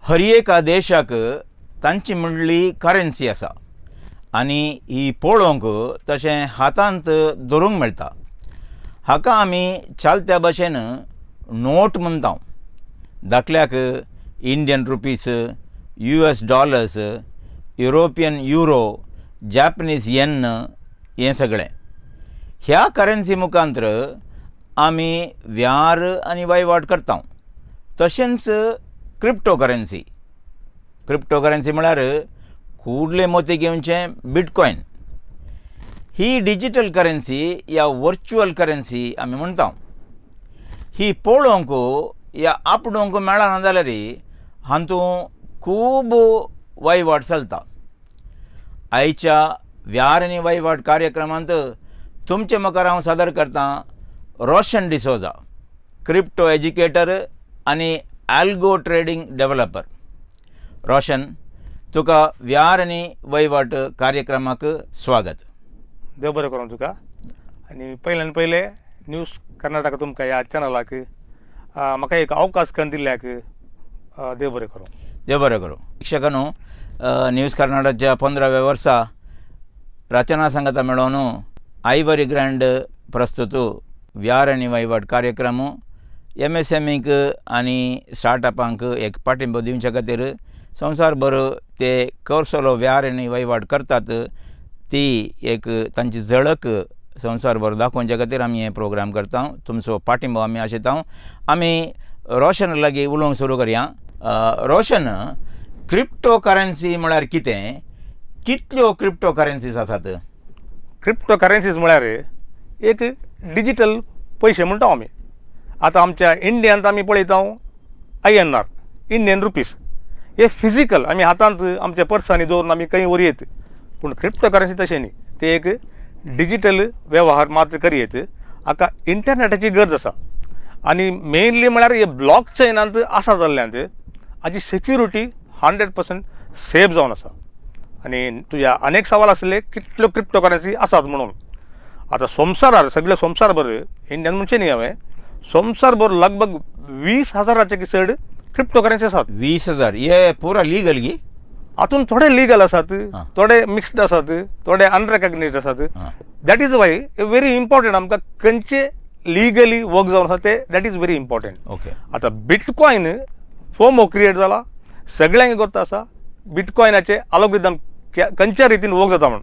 हर एका देशाक तांची म्हणली करन्सी आसा आनी ही पळोवंक तशें हातांत धरूंक मेळटा. हाका आमी चालत्या भाशेन नोट म्हणटा. दाखल्याक Indian rupees, US dollars, European euro, Japanese yen हें सगळें. ह्या करन्सी मुखांतर आमी वेव्हार आनी वहिवाट करता. तशेंच क्रिप्टोकरन्सी म्हळ्यार कुडले मोती घेवचें बिटकॉयन. ही डिजिटल करन्सी या वर्च्युअल करन्सी आमी म्हणटा. ही पळोवंक या आपणूंक मेळना जाल्यार हातूंत खूब वहिवाट चलता. आयच्या वेव्हार आनी वहिवाट कार्यक्रमांत तुमचे मुखार हांव सादर करतां रोशन डिसोजा, क्रिप्टो एज्युकेटर आनी एल्गो ट्रेडिंग डेव्हलपर. रोशन, तुका वेव्हार आनी वहिवाट कार्यक्रमाक स्वागत. देव बरें करूं तुका. आनी पयल्यान पयलें न्यूज कर्नाटका तुमकां ह्या चॅनलाक म्हाका एक अवकाश करून दिल्ल्याक देव बरें करूं. देव बरें करूं. शिक्षकांनो, न्यूज कर्नाटकच्या 15व्या वर्सा रचना संगता मेळोवन आयवरी ग्रँड प्रस्तुत वेव्हार आनी वहिवाट कार्यक्रम MSMEक आनी स्टार्टअपांक एक पाठिंबो दिवचे खातीर संवसारभर ते कसलो वेव्हार आनी वहिवाट करतात ती एक तांची झळक संवसारभर दाखोवचे खातीर आमी हे प्रोग्राम करता. तुमचो पाठिंबो आमी आशेता. आमी रोशन लागीं उलोवंक सुरू करया. रोशन, क्रिप्टो करन्सी म्हळ्यार कितें? कितल्यो क्रिप्टो करन्सीज आसात? क्रिप्टो करन्सीज म्हळ्यार एक डिजिटल पयशे म्हणटा आमी. आतां आमच्या इंडियांत आमी पळयता INR, इंडियन रुपीस. हे फिजिकल आमी हातांत आमच्या पर्सांनी दवरून आमी खंय व्हरयेत. पूण क्रिप्टो करन्सी तशें न्ही. ते एक डिजिटल वेव्हार मात्र करयेत. हाका इंटरनेटाची गरज आसा. आनी मेनली म्हळ्यार हे ब्लॉक चेनांत आसा जाल्ल्यान हाची सिक्युरिटी 100% सेफ जावन आसा. आनी तुज्या अनेक सवाल आसले कितल्यो क्रिप्टो करन्सी आसात म्हणून. आतां संवसारार सगळे संवसारभर इंडियान म्हणचे न्ही हांवें, संवसारभर लगभग 20,000चे चड क्रिप्टो करन्सी आसात. 20,000? हे पुरा लिगल गी? हातून थोडे लिगल आसात, थोडे मिक्स्ड आसात, थोडे अनरेकग्नायज्ड आसात. That is why very important आमकां खंयचे लिगली वर्क जावन आसा ते that is very important. Okay. आतां बिटकॉयन फोमो क्रिएट जाला, सगळ्यांक गोत्ता आसा. बिटकॉयनाचे अल्गोरिदम खंयच्या रितीन वर्क जाता म्हण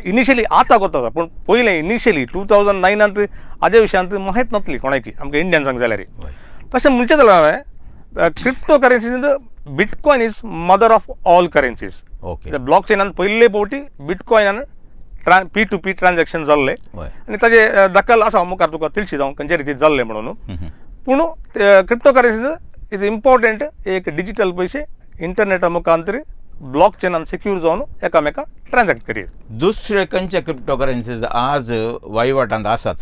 इनिशियली आतां कोता आसा. पूण पयलें इनिशियली 2009 हाज्या विशयांत माहीत नासली कोणाकी आमकां इंडियन सांग जाल्यार. तशें म्हणचें जाल्यार हांवें crypto currencies Bitcoin is mother of all currencies. Okay. Block चेनान पयले फावटी बिटकॉयनान P2P ट्रान्जॅक्शन जाल्ले आनी ताजे दखल आसा मुखार तुका तिळशी जावं खंयचे रितीन जाल्ले म्हणून. पूण क्रिप्टो करन्सीज इज इम्पॉर्टंट. एक डिजिटल पयशे इंटरनेटा मुखांतर ब्लॉक चेनान सिक्यूर जावन एकामेका ट्रान्जॅक्ट करीत. दुसरे खंयचे क्रिप्टो करन्सीज आज वहिवाटांत आसात?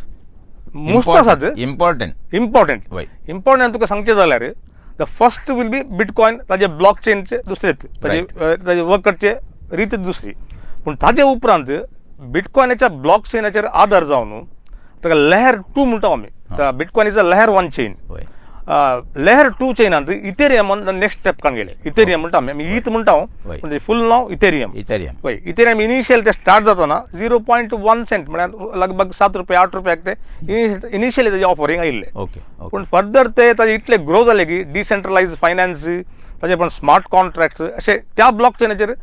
मोस्ट आसात. इम्पॉर्टंट तुका सांगचें जाल्यार the first will be bitcoin. ताजे ब्लॉक चेनचे दुसरेच, ताजे वर्क करचे रीत दुसरी. पूण ताजे उपरांत बिटकॉयनाच्या ब्लॉक चेनाचेर आदार जावन ताका लेयर 2 म्हणटा आमी. Bitcoin is a layer 1 chain. Layer 2 चेनांत इथेरियमान नेक्स्ट स्टेप कान गेले. इथेरियम म्हणटा आमी ईथ म्हणटा म्हणजे फूल नांव इथेरियम. इथेरियम इनिशियल ते स्टार्ट जाताना 0.1 सेंट म्हळ्यार लगभग 7 रुपये 8 रुपयाक ते इनिशियली ताजे ऑफरिंग आयिल्ले. पूण फर्दर ते ताजे इतले ग्रो जाले की डिसेंट्रलायज फायनान्स, ताजे पण स्मार्ट कॉन्ट्रॅक्ट्स अशे त्या ब्लॉक चेनाचेर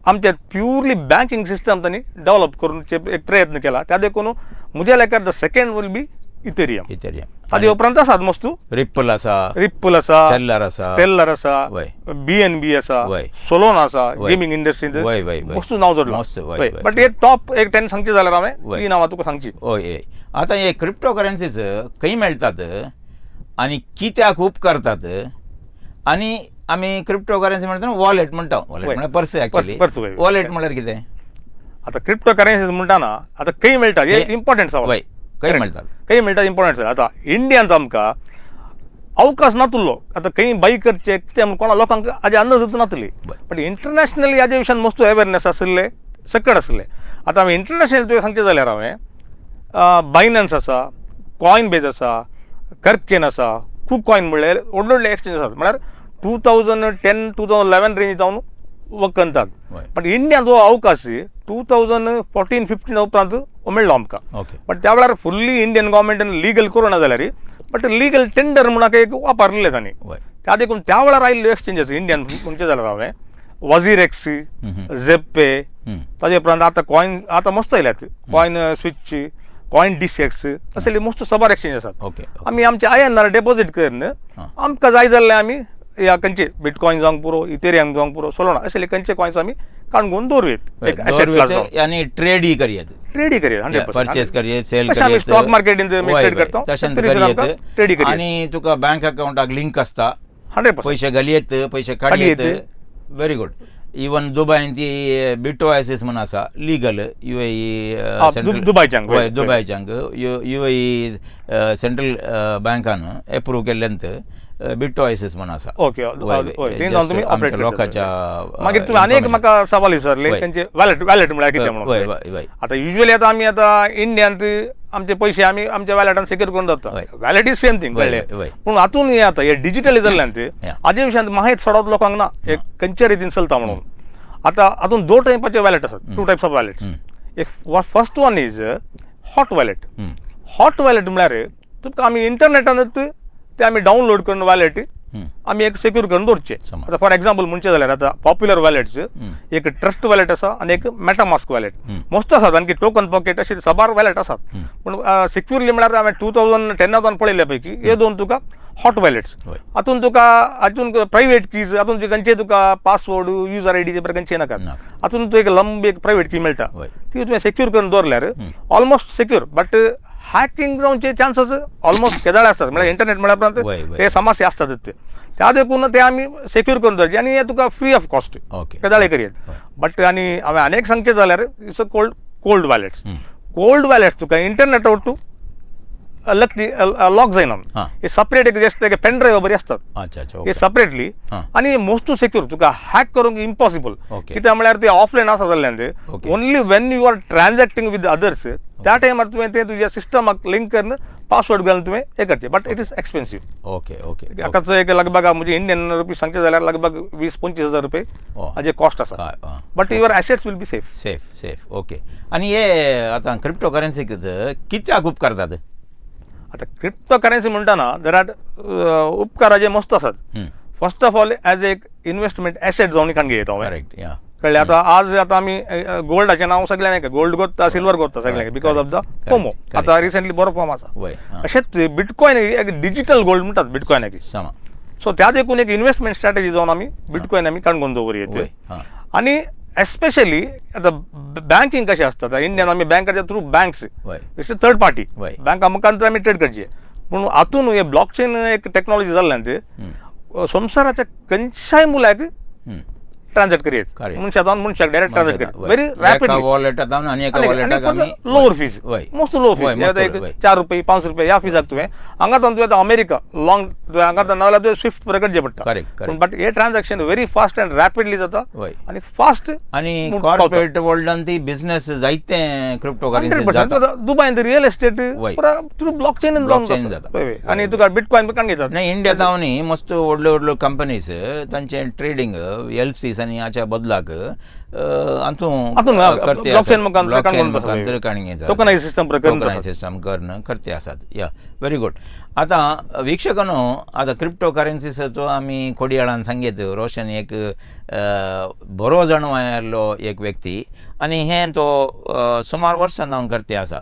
आमचे प्युरली बँकिंग सिस्टम त्यांनी डेव्हलप करूनचे एक प्रयत्न केला. त्या देखून म्हज्या लेकार the second will be Ethereum. ताजे उपरांत आसात मस्तू. रिप्पल आसा, स्टेल्लर आसा, BNB आसा, सोलोना आसा. गेमिंग इंडस्ट्रींत मस्तू नांव जोडलां. बट हे टॉप एक 10 सांगचे जाल्यार हांवें ही नांवां तुका सांगची. हय. आतां हे क्रिप्टो करन्सीज खंय मेळटात आनी कित्याक उपकारतात? आनी आमी क्रिप्टो करन्सी म्हणटा वॉलेट म्हणटा. वॉलेट म्हळ्यार पर्स. एक्चुअली वॉलेट म्हळ्यार कितें? आतां क्रिप्टो करन्सीज म्हणटाना आतां खंय मेळटा हे इम्पॉर्टंट सवाल. खंय मेळटा इम्पॉर्टंट. आतां इंडियांत आमकां अवकाश नातुल्लो. आतां खंय बाय करचे कितें कोणा लोकांक हाजे अंदाज नातली. बट इंटरनॅशनली हाजे विशयान मस्त अवेरनेस आसले, सकट आसले. आतां हांवें इंटरनॅशनल तुवें सांगचें जाल्यार हांवें बायनन्स आसा, कॉयन बेज आसा, कर्केन आसा, KuCoin म्हणल्यार व्हडले व्हडले एक्सचेंज आसात. म्हळ्यार 2010-2011 रेंज जावन वर्क करतात. वय. बट इंडियान जो अवकाश 2014-15 उपरांत मेळ्ळो आमकां. ओके. बट त्या वेळार फुल्ली इंडियन गव्हर्मेंटान लिगल करूना जाल्यार बट लिगल टेंडर म्हणून एक वापरलेले तांणी. वय. त्या देखून त्या वेळार आयिल्ल्यो एक्सचेंजीस इंडियन म्हणजे जाल्यार हांवें वझीरेक्स, झेप्पे, ताजे उपरांत आतां कॉइन आतां मस्त आयल्यात, कॉइन स्विच, कॉइन डिसेक्स असले मस्त सबार एक्सचेंज आसात. ओके. आमी आमच्या आयएनआर डेपॉझिट करून आमकां जाय जाल्ले आमी या खंयचे बिटकॉइन जावंक पुरो, इथेरियम जावंक पुरो, सोलोना असले खंयचे कॉइन्स आमी काडून दवरवेत एक एसेट क्लास जावन. यानी ट्रेडी करियत, ट्रेडी करियत 100%. परचेस करियत, सेल तशें आमी करियत, स्टॉक मार्केटीन ट्रेड करता तशेंच तरी सुद्दां आमकां करियत. ट्रेडी करियत आणि तुका बँक अकाउंटाक लिंक आसता, 100%. पैसे घालयत, पैसे काडयत. Very good. इवन दुबयन ती बिटओएसिस म्हणून आसा लिगल UAE दुबयच्यान दुबयच्यान UAE सेंट्रल बँकान एप्रूव केल्ल्यानंत बिटओएसिस म्हणून आसा. ओके. ते जावन तुमी ऑपरेट करता. लोकांच्या मागीर तुमी आनीक म्हाका सवाल विचारले तेंचे वॅलेट म्हळ्यार कितें म्हणून. आतां युजली आतां आमी आतां इंडियांत आमचे पैसे आमी आमच्या वॅलेटान सिक्युर करून दवरता. वॅलेट इज सेम थिंग कळ्ळें. पूण हातून हे आतां हे डिजिटल जाल्ल्यान हाजे विशयान माहीत सोडप लोकांक ना एक खंयच्या रितीन चलता म्हणून. आतां हातून 2 टायपाचे वॅलेट आसात, 2 टायप्स ऑफ वॅलेट्स. एक first one is hot wallet. Hot wallet म्हळ्यार तुमकां आमी इंटरनेटानूच ते आमी डावनलोड करून वॅलेट आमी एक सिक्युर करून दवरचे. आतां फॉर एक्झाम्पल म्हणचे जाल्यार आतां पॉप्युलर वॅलेट्स एक ट्रस्ट वॅलेट आसा आनी एक मेटामास्क वॅलेट मस्त आसात. आणखी टोकन पॉकेट अशे सबार वॅलेट आसात. पूण सिक्युरली म्हळ्यार हांवें 2010 पळयल्या पैकी हे 2 तुका हॉट वॅलेट्स. हातून तुका हातून प्रायवेट कीज हातून खंयचे तुका पासवर्ड यूजर आयडी ते खंयचे नाका. हातून तुका एक लंब एक प्रायवेट की मेळटा ती तुवें सिक्युर करून दवरल्यार ऑलमोस्ट सिक्युर. बट हॅकिंग जावचे चान्सेस ऑलमोस्ट केदाळे आसतात. म्हळ्यार इंटरनेट म्हळ्यार ते समस्या आसतातच. त्या देखून ते आमी सिक्युर करून दवरचे आनी हे तुका फ्री ऑफ कॉस्ट केदाळे करियत. बट आनी हांवें आनीक सांगचें जाल्यार it's a cold wallets. Cold wallets तुका इंटरनेट आउट टू लॉक जायना. हे सेपरेट एक जस्ट पेन ड्रायव्ह बरी असतात हे सेपरेटली आणि मोस्ट सिक्युर तुका हॅक करूंक इम्पॉसिबल. कित्याक म्हळ्यार ते ऑफलायन आसा जाल्ल्यान ते only when you are transacting with others त्या टायमार तुवें ते तुज्या सिस्टमाक लिंक करून पासवर्ड घालून तुवें हे करचें. But it is expensive. Okay. Okay. हाकाच एक लगभग म्हणजे इंडियन रुपीज सांगचे जाल्यार लगभग 20-25 हजार रुपये हाजे कॉस्ट आसा. But your assets will be safe. Safe. Okay. आणि हे आतां क्रिप्टो करन्सीक कित्याक उपकारतात? आता क्रिप्टो करन्सी म्हणटाना देर आर उपकार जे मस्त आसात. फर्स्ट ऑफ ऑल एज एक इन्व्हेस्टमेंट एसेट जावन घेता हांवें. कळ्ळें. आतां आज आतां आमी गोल्डाचें नांव सगळ्यांक गोल्ड करता, सिल्वर करता सगळ्यांक बिकॉज ऑफ द फोमो. आतां रिसेंटली बरो फॉर्म आसा. अशेंच बिटकॉइन एक डिजिटल गोल्ड म्हणटात बिटकॉइनाक. सो त्या देखून एक इन्व्हेस्टमेंट स्ट्रॅटेजी जावन आमी बिटकॉइन आमी काडून दवरया. आनी एस्पेशली आतां बँकिंग कशें आसता इंडियान आमी बँकाच्या through banks it's third party बँका मुखार आमी ट्रेड करचे. पूण हातून हे ब्लॉकचेन एक टॅक्नॉलॉजी जाल्ल्यान ते संवसाराच्या खंयच्याय मुलाक ट्रान्झॅक्ट करियत. मनशान मनशाक डायरेक्ट ट्रान्झॅक्ट करियत व्हेरी रॅपिडली. वॉलेटांत आनी एका वॉलेटाक lower fees most low fees 4 रुपये 5 रुपये ह्या फीजाक तुवें हांगातान तुवें आतां अमेरिका लॉंग तुवें हांगातान नाजाल्यार तुवें स्विफ्ट पर करचें पडटा. बट हे transaction very fast end rapidly जाता आनी फास्ट. आनी कॉर्पोरेट वर्ल्डान ती बिझनेस जायते क्रिप्टो करन्सी जाता. दुबयन रियल एस्टेट थ्रू ब्लॉकचेन जाता आनी तुका बिटकॉइन पण घेतात. नाही इंडिया जावन मस्त व्हडल्यो व्हडल्यो कंपनीज तांचे ट्रेडिंग एलसीस आनी हाच्या बदलाक सिस्टम करणं करते आसात. या व्हेरी गुड. आतां वीक्षकांनो आतां क्रिप्टो करन्सीचो आमी खोडयाळान सांगीत रोशन एक बरो जाणवायल्लो एक व्यक्ती आनी हें तो सुमार वर्सां जावन करते आसा.